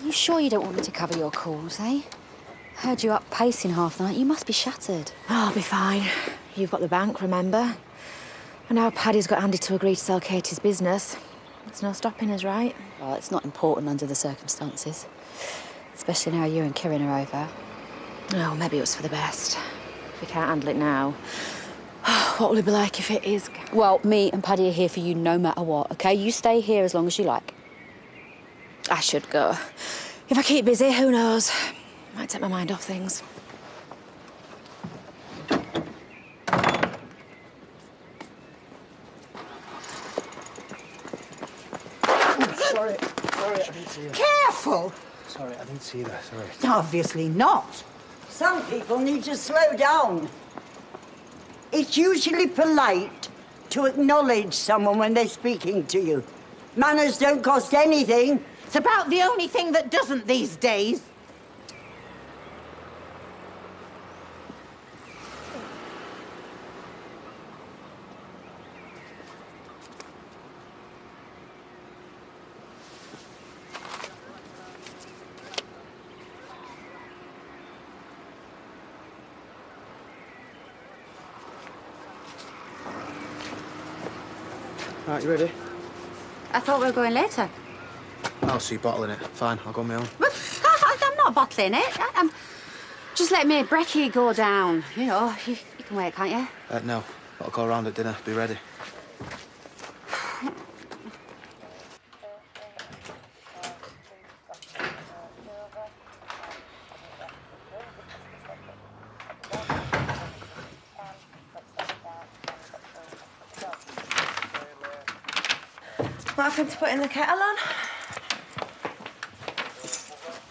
You sure you don't want me to cover your calls, eh? Heard you up pacing half the night. You must be shattered. Oh, I'll be fine. You've got the bank, remember? And now Paddy's got Andy to agree to sell Katie's business. There's no stopping us, right? Well, it's not important under the circumstances. Especially now you and Kieran are over. Oh, maybe it was for the best. If we can't handle it now, what will it be like if it is? Well, me and Paddy are here for you no matter what, OK? You stay here as long as you like. I should go. If I keep busy, who knows? Might take my mind off things. Sorry, I didn't see you. Careful! Sorry, I didn't see that, sorry. Obviously not. Some people need to slow down. It's usually polite to acknowledge someone when they're speaking to you. Manners don't cost anything. It's about the only thing that doesn't these days. Right, you ready? I thought we were going later. I'll see you bottling it. Fine, I'll go on my own. I'm not bottling it. I'm just letting me brekkie go down. You know, you can wait, can't you? No, I'll go around at dinner. Be ready. What happened to putting the kettle on?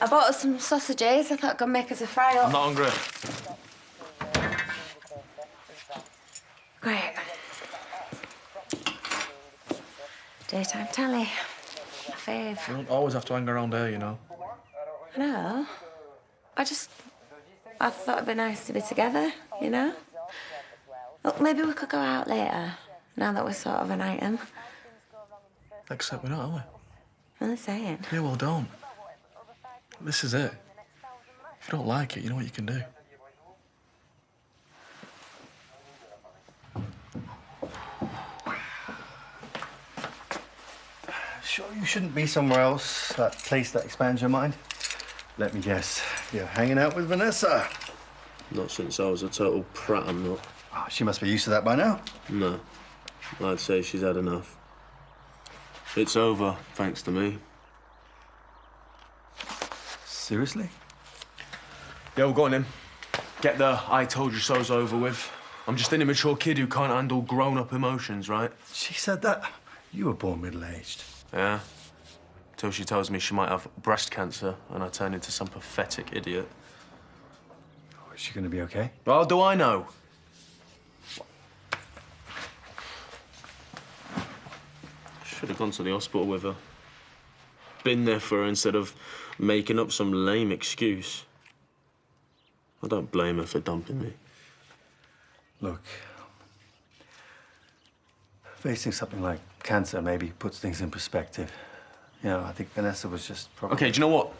I bought us some sausages. I thought I could make us a fry up. I'm not hungry. Great. Daytime telly. My fave. You don't always have to hang around here, you know. No. I thought it'd be nice to be together, you know? Look, maybe we could go out later, now that we're sort of an item. Except we're not, are we? What are they saying? Yeah, well, don't. This is it. If you don't like it, you know what you can do. Sure you shouldn't be somewhere else, that place that expands your mind? Let me guess, you're hanging out with Vanessa. Not since I was a total prat, I'm not. Oh, she must be used to that by now. No. I'd say she's had enough. It's over, thanks to me. Seriously? Yeah, we're going in. Get the I told you so's over with. I'm just an immature kid who can't handle grown-up emotions, right? She said that. You were born middle-aged. Yeah. Till she tells me she might have breast cancer and I turn into some pathetic idiot. Oh, is she gonna be okay? Well, do I know? Should have gone to the hospital with her. Been there for her instead of making up some lame excuse. I don't blame her for dumping me. Look, facing something like cancer maybe puts things in perspective. You know, I think Vanessa was just probably... OK, do you know what?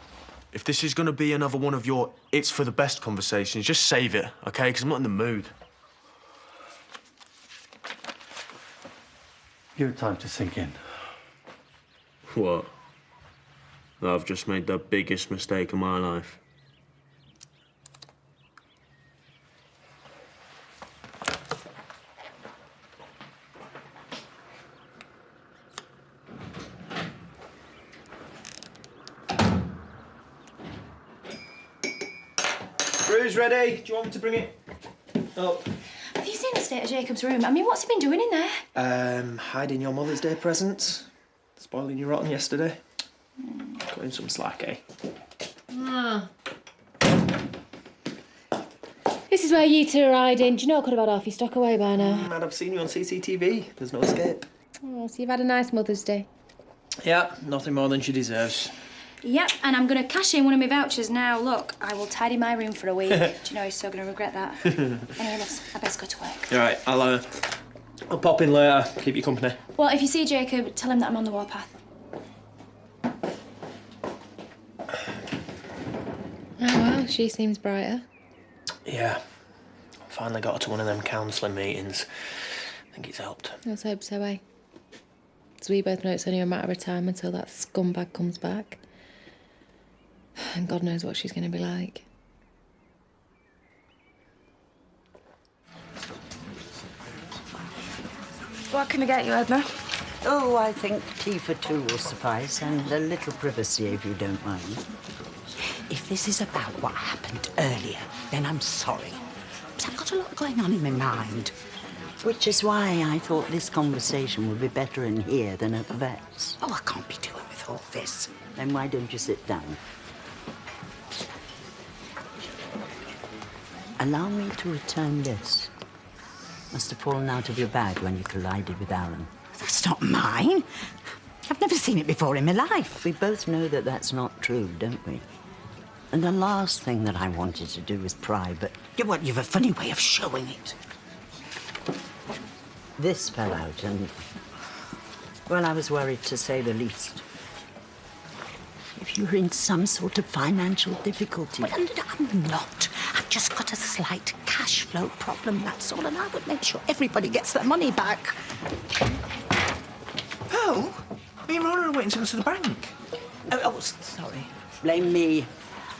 If this is going to be another one of your it's for the best conversations, just save it, OK? Because I'm not in the mood. Give it time to sink in. What? I've just made the biggest mistake of my life. Brew's ready. Do you want me to bring it up? Have you seen the state of Jacob's room? I mean, what's he been doing in there? Hiding your Mother's Day presents. Spoiling your rotten yesterday. Got him some slack, eh? This is where you two are hiding. Do you know I could have had half your stock away by now? Man, I've seen you on CCTV. There's no escape. Oh, so you've had a nice Mother's Day. Yeah, nothing more than she deserves. Yep, and I'm going to cash in one of my vouchers now. Look, I will tidy my room for a week. Do you know he's still going to regret that? Anyway, look, I best go to work. All right, I'll pop in later. Keep you company. Well, if you see Jacob, tell him that I'm on the warpath. Oh, well, she seems brighter. Yeah. Finally got her to one of them counselling meetings. I think it's helped. Let's hope so, eh? As we both know it's only a matter of time until that scumbag comes back. And God knows what she's going to be like. What can I get you, Edna? Oh, I think tea for two will suffice, and a little privacy if you don't mind. If this is about what happened earlier, then I'm sorry. But I've got a lot going on in my mind. Which is why I thought this conversation would be better in here than at the vet's. Oh, I can't be doing with all this. Then why don't you sit down? Allow me to return this. Must have fallen out of your bag when you collided with Alan. That's not mine. I've never seen it before in my life. We both know that that's not true, don't we? And the last thing that I wanted to do was pry, but You've a funny way of showing it. this fell out, and, well, I was worried to say the least. If you're in some sort of financial difficulty... Well, I'm not. I've just got a slight cash flow problem, that's all, and I would make sure everybody gets their money back. Pearl? Me and Rona are waiting to go to the bank. Oh, sorry. Blame me.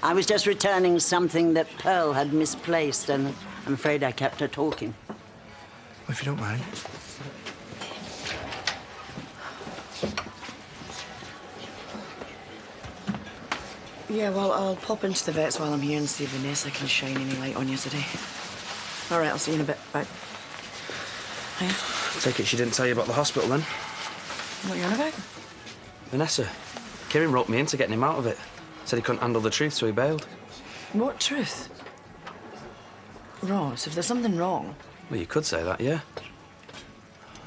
I was just returning something that Pearl had misplaced, and I'm afraid I kept her talking. Well, if you don't mind. Yeah, well, I'll pop into the vet's while I'm here and see if the nurse can shine any light on you today. All right, I'll see you in a bit. Bye. Hiya. Take it she didn't tell you about the hospital then? What are you on about? Vanessa. Kieran roped me into getting him out of it. Said he couldn't handle the truth, so he bailed. What truth? Ross, if there's something wrong... Well, you could say that, yeah.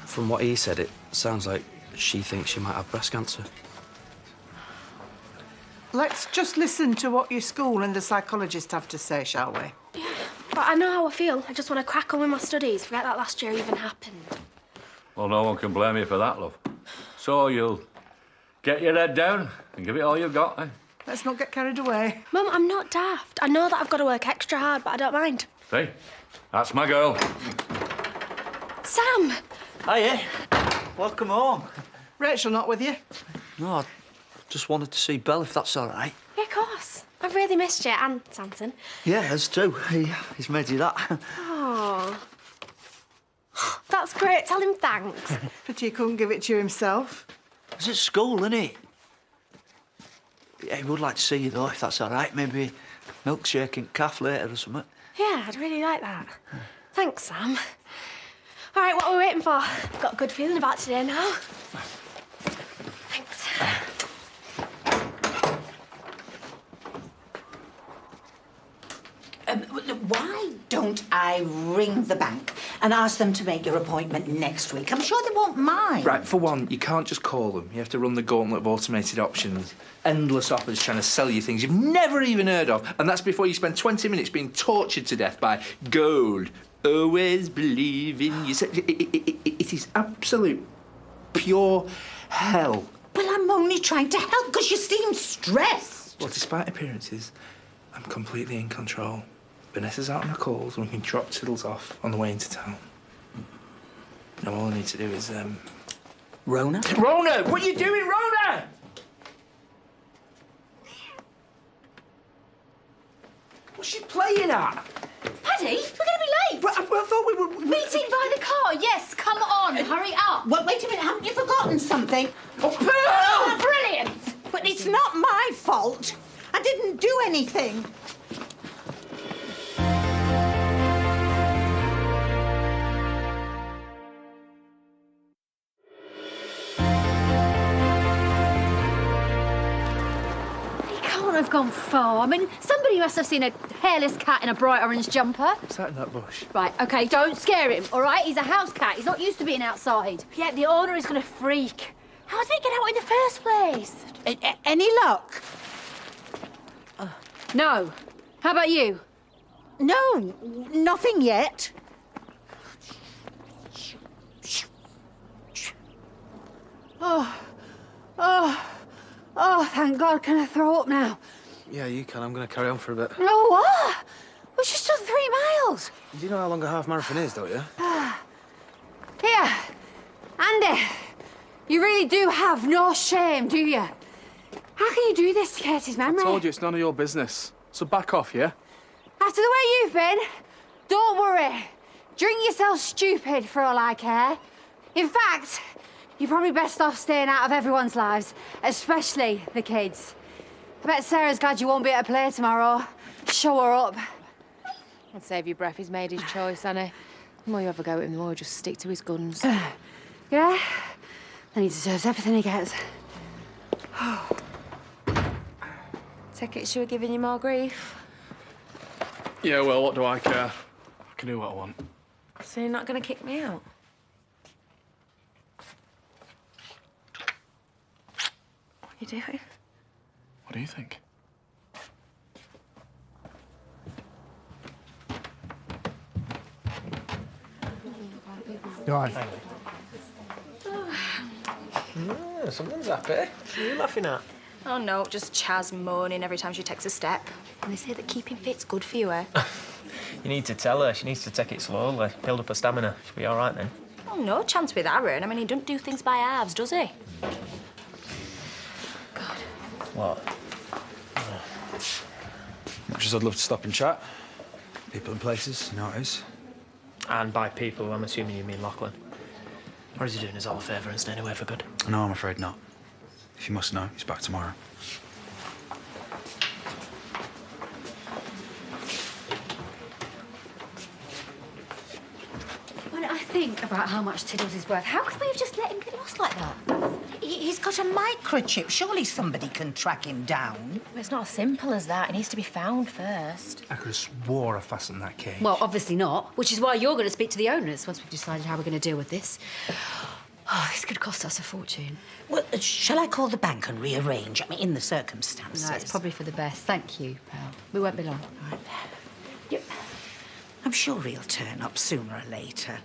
From what he said, it sounds like she thinks she might have breast cancer. Let's just listen to what your school and the psychologist have to say, shall we? Yeah, but I know how I feel. I just want to crack on with my studies. Forget that last year even happened. Well, no one can blame you for that, love. So you'll get your head down and give it all you've got, eh? Let's not get carried away. Mum, I'm not daft. I know that I've got to work extra hard, but I don't mind. See? That's my girl. Sam! Hiya. Welcome home. Rachel not with you? No, I just wanted to see Belle, if that's all right. Yeah, of course. I've really missed you, and Samson. Yeah, us too. He's made you that. Oh. That's great. Tell him thanks. Pity he couldn't give it to you himself. It's at school, isn't it? Yeah, he would like to see you, though, if that's all right. Maybe milkshake and calf later or something. Yeah, I'd really like that. Thanks, Sam. All right, what are we waiting for? Got a good feeling about today now. Thanks. Why don't I ring the bank and ask them to make your appointment next week? I'm sure they won't mind. Right, for one, you can't just call them. You have to run the gauntlet of automated options. Endless offers trying to sell you things you've never even heard of. And that's before you spend 20 minutes being tortured to death by gold. Always believe in yourself. It is absolute pure hell. Well, I'm only trying to help because you seem stressed. Well, despite appearances, I'm completely in control. Vanessa's out on her calls and we can drop Tiddles off on the way into town. Now all I need to do is, Rona? Rona! What are you doing, Rona? What's she playing at? Paddy, we're going to be late. But I thought we were... Meeting by the car, yes, come on, hurry up. Well, wait a minute, haven't you forgotten something? Oh, Pearl! Oh, brilliant. But it's not my fault. I didn't do anything. Have gone far. I mean, somebody must have seen a hairless cat in a bright orange jumper. What's that in that bush? Right, OK, don't scare him, all right? He's a house cat. He's not used to being outside. Yeah, the owner is going to freak. How did they get out in the first place? Any luck? No. How about you? No, nothing yet. Oh, thank God. Can I throw up now? Yeah, you can. I'm going to carry on for a bit. No, what? We've just done 3 miles. Do you know how long a half marathon is, don't you? Here, Andy, you really do have no shame, do you? How can you do this to Katie's memory? I told you it's none of your business. So back off, yeah? After the way you've been, don't worry. Drink yourself stupid for all I care. In fact, you're probably best off staying out of everyone's lives, especially the kids. I bet Sarah's glad you won't be at a play tomorrow. Show her up. I'd save your breath. He's made his choice, Annie. The more you have a go at him, the more he'll just stick to his guns. Yeah? Then he deserves everything he gets. Tickets you were giving you more grief? Yeah, well, what do I care? I can do what I want. So you're not going to kick me out? What are you doing? What do you think? Go on. Someone's happy. What are you laughing at? Oh, no, just Chaz moaning every time she takes a step. And they say that keeping fit's good for you, eh? You need to tell her. She needs to take it slowly. Build up her stamina. She'll be all right then. Oh, no chance with Aaron. I mean, he doesn't do things by halves, does he? What? Much as I'd love to stop and chat. People and places, you know how it is. And by people, I'm assuming you mean Lachlan. Or is he doing us all a favour and staying away for good? No, I'm afraid not. If you must know, he's back tomorrow. When I think about how much Tiddles is worth, how could we have just let him get lost like that? He's got a microchip. Surely somebody can track him down. Well, it's not as simple as that. It needs to be found first. I could have swore I fastened that cage. Well, obviously not, which is why you're going to speak to the owners once we've decided how we're going to deal with this. Oh, this could cost us a fortune. Well, shall I call the bank and rearrange? I mean, in the circumstances. No, it's probably for the best. Thank you, pal. We won't be long. All right. Yep. I'm sure he'll turn up sooner or later.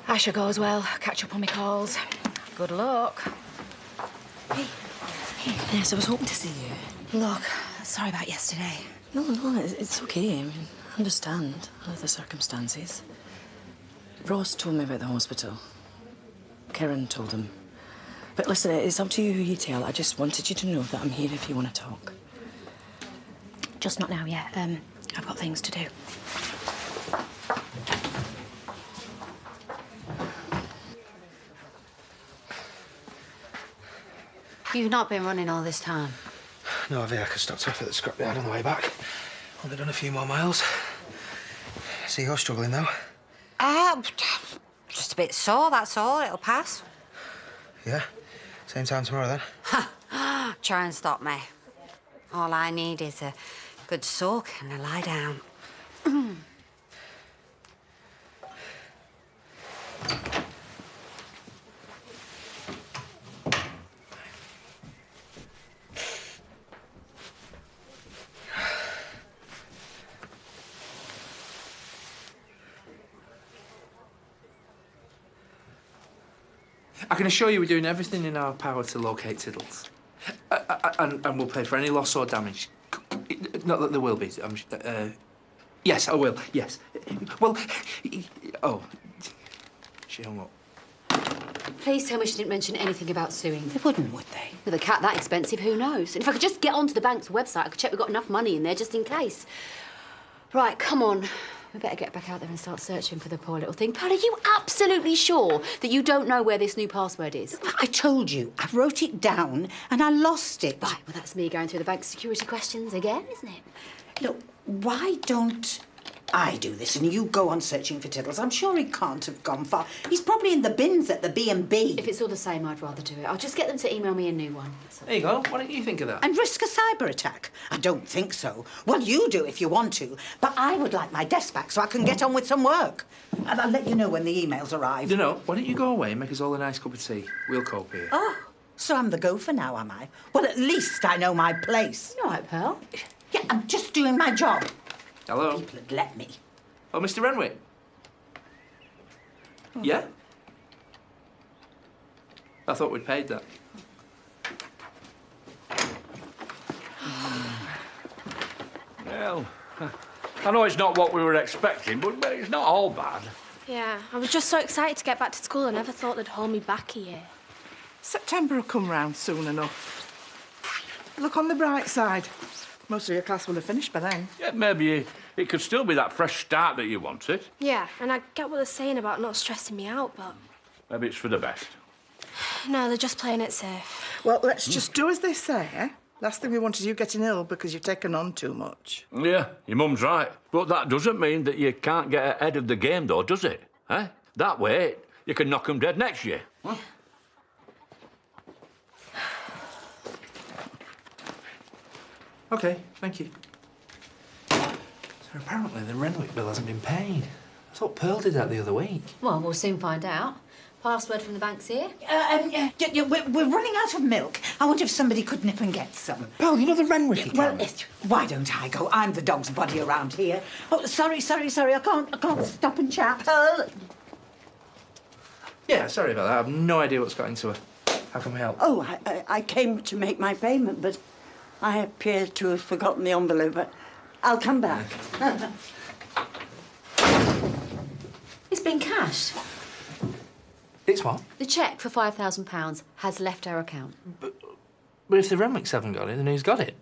I shall go as well. Catch up on my calls. Good luck. Hey, yes, I was hoping to see you. Look, sorry about yesterday. No, it's okay. I mean, I understand the circumstances. Ross told me about the hospital. Karen told him. But listen, it's up to you who you tell. I just wanted you to know that I'm here if you want to talk. Just not now yet. I've got things to do. You've not been running all this time. No idea I could stop off at the scrapyard on the way back. Only done a few more miles. See, you're struggling, though. Just a bit sore, that's all. It'll pass. Yeah? Same time tomorrow, then? Try and stop me. All I need is a good soak and a lie down. I can assure you we're doing everything in our power to locate Tiddles. And we'll pay for any loss or damage. Not that there will be. Yes, I will, yes. Well, oh, she hung up. Please tell me she didn't mention anything about suing. They wouldn't, would they? With a cat that expensive, who knows? And if I could just get onto the bank's website, I could check we've got enough money in there just in case. Right, come on. We better get back out there and start searching for the poor little thing. Pal, are you absolutely sure that you don't know where this new password is? I told you. I wrote it down and I lost it. Right, well, that's me going through the bank's security questions again, isn't it? Look, why don't I do this and you go on searching for Tiddles? I'm sure he can't have gone far. He's probably in the bins at the B&B. If it's all the same, I'd rather do it. I'll just get them to email me a new one. There you go. Why don't you think of that? And risk a cyber attack? I don't think so. Well, you do if you want to, but I would like my desk back so I can get on with some work. And I'll let you know when the emails arrive. No, why don't you go away and make us all a nice cup of tea? We'll cope here. Oh, so I'm the gopher now, am I? Well, at least I know my place. You all right, Pearl? Yeah, I'm just doing my job. Hello? People had let me. Oh, Mr. Renwick? Oh. Yeah? I thought we'd paid that. I know it's not what we were expecting, but it's not all bad. Yeah, I was just so excited to get back to school. I never thought they'd hold me back a year. September will come round soon enough. Look on the bright side. Most of your class will have finished by then. Yeah, maybe it could still be that fresh start that you wanted. Yeah, and I get what they're saying about not stressing me out, but... Maybe it's for the best. No, they're just playing it safe. Well, let's just do as they say, eh? Last thing we want is you getting ill because you've taken on too much. Yeah, your mum's right. But that doesn't mean that you can't get ahead of the game, though, does it? Eh? That way, you can knock 'em dead next year. Huh? OK, thank you. So apparently the Renwick bill hasn't been paid. I thought Pearl did that the other week. Well, we'll soon find out. Password from the bank's here. We're running out of milk. I wonder if somebody could nip and get some. Pearl, you know the Renwick account? Well, why don't I go? I'm the dog's body around here. Oh, sorry. I can't stop and chat. Pearl. Yeah, sorry about that. I have no idea what's got into her. How can we help? Oh, I came to make my payment, but I appear to have forgotten the envelope. But I'll come back. It's been cashed. It's what? The cheque for £5,000 has left our account. But if the Renwicks haven't got it, then who's got it?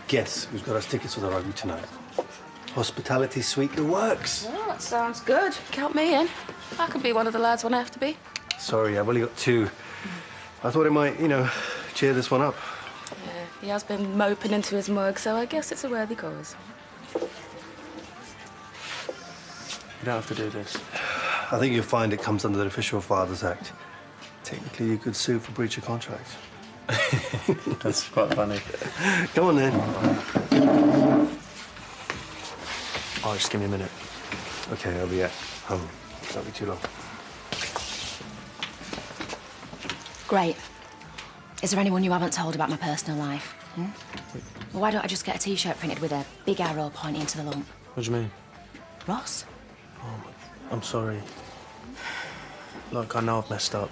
Guess who's got us tickets for the rugby tonight? Hospitality suite the works. Well, that sounds good. Count me in. I could be one of the lads when I have to be. Sorry, I've only got 2. I thought it might, cheer this one up. Yeah, he has been moping into his mug, so I guess it's a worthy cause. You don't have to do this. I think you'll find it comes under the Official Fathers Act. Technically, you could sue for breach of contract. That's quite funny. Come on, then. Oh, just give me a minute. OK, I'll be at home. Won't be too long. Great. Is there anyone you haven't told about my personal life? Well, why don't I just get a T-shirt printed with a big arrow pointing to the lump? What do you mean? Ross? I'm sorry. Look, I know I've messed up.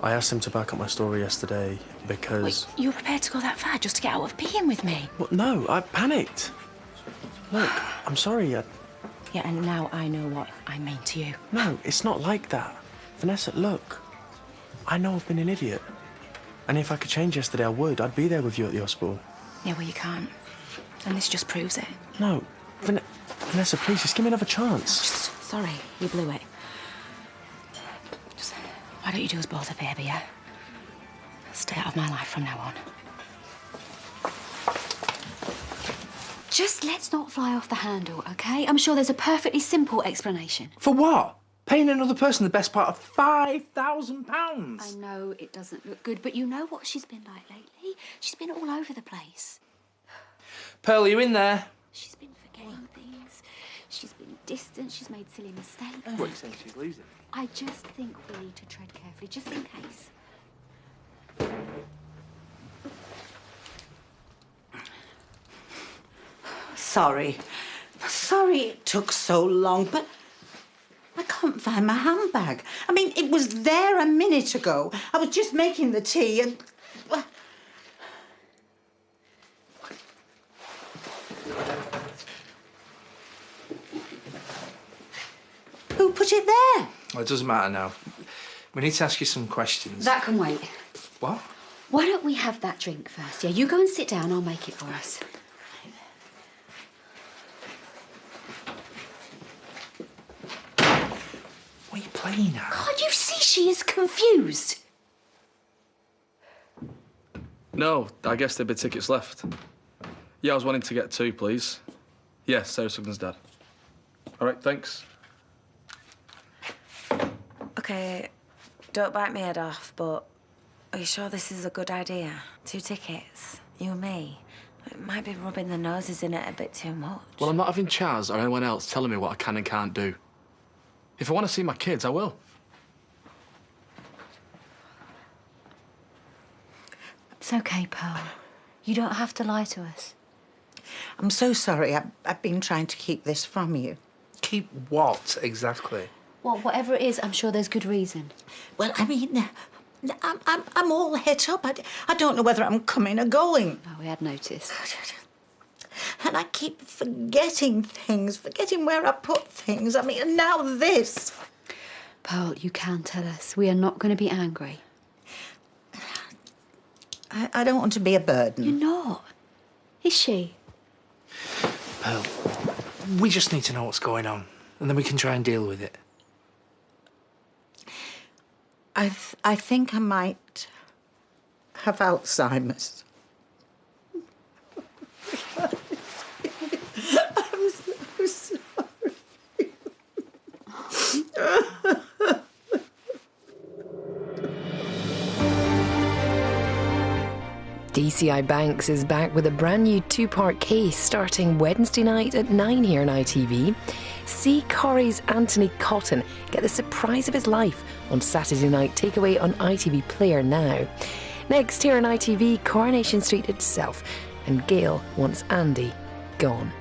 I asked him to back up my story yesterday because... Wait, you were prepared to go that far just to get out of being with me? Well, no, I panicked. Look, I'm sorry. Yeah, and now I know what I mean to you. No, it's not like that. Vanessa, look. I know I've been an idiot. And if I could change yesterday, I would. I'd be there with you at the hospital. Yeah, well, you can't. And this just proves it. No. Vanessa, please, just give me another chance. Sorry, you blew it. Just, why don't you do us both a favour, yeah? Stay out of my life from now on. Just let's not fly off the handle, OK? I'm sure there's a perfectly simple explanation. For what? Paying another person the best part of £5,000? I know it doesn't look good, but you know what she's been like lately? She's been all over the place. Pearl, you in there? She's been forgetting things. She's been distant. She's made silly mistakes. What, you saying she's losing? I just think we need to tread carefully, just in case. Sorry it took so long, but I can't find my handbag. I mean, it was there a minute ago. I was just making the tea and... Who put it there? Well, it doesn't matter now. We need to ask you some questions. That can wait. What? Why don't we have that drink first? Yeah, you go and sit down. I'll make it for us. What are you playing at? Can't you see she is confused? No, I guess there'd be tickets left. Yeah, I was wanting to get 2, please. Yes, Sarah Sugden's dad. All right, thanks. OK, don't bite me head off, but are you sure this is a good idea? 2 tickets, you and me. It might be rubbing the noses in it a bit too much. Well, I'm not having Chaz or anyone else telling me what I can and can't do. If I want to see my kids, I will. It's OK, Pearl. You don't have to lie to us. I'm so sorry. I've been trying to keep this from you. Keep what, exactly? Well, whatever it is, I'm sure there's good reason. Well, I mean, I'm all het up. I don't know whether I'm coming or going. Oh, we had noticed. And I keep forgetting things, forgetting where I put things. I mean, and now this. Pearl, you can tell us. We are not going to be angry. I don't want to be a burden. You're not. Is she? Pearl, we just need to know what's going on, and then we can try and deal with it. I think I might have Alzheimer's. I'm so sorry. DCI Banks is back with a brand new two-part case starting Wednesday night at 9 here on ITV. See Corrie's Anthony Cotton get the surprise of his life on Saturday night takeaway on ITV Player now. Next here on ITV, Coronation Street itself, and Gail wants Andy gone.